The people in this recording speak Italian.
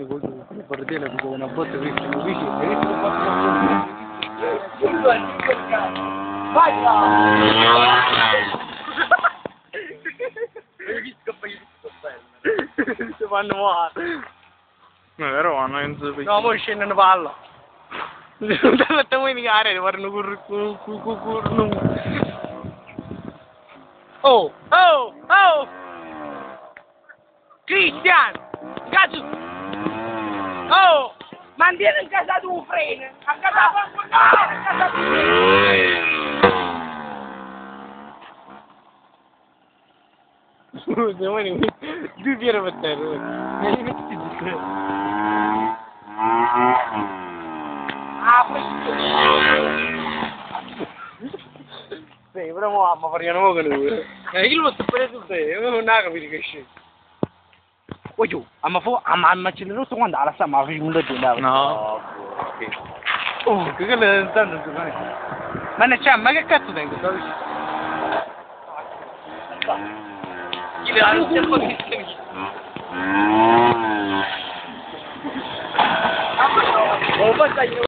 con Bardella con una botta che sono vicino, e io Vai là! hai visto che fai bello? Si fanno male. Ma è vero, non so No, poi scendono palla. Non facciamo indicare, guardano Oh, oh, oh! Cristian! Cazzo! Oh! Mantieni in casa tu, freno! A casa tua, no! A casa tua! Scusa, ma due piede per terra. Mi metti di Apri! Sì, però mo mamma facciano poco noi. Io lo sto prendendo te, io non ho capito che scende. Oye, amma accelerato quando alla sta ma fai un detto No. Oh, che le stanno ma ne c'è, ma che cazzo tengo? Chi le ha un po' di Oh,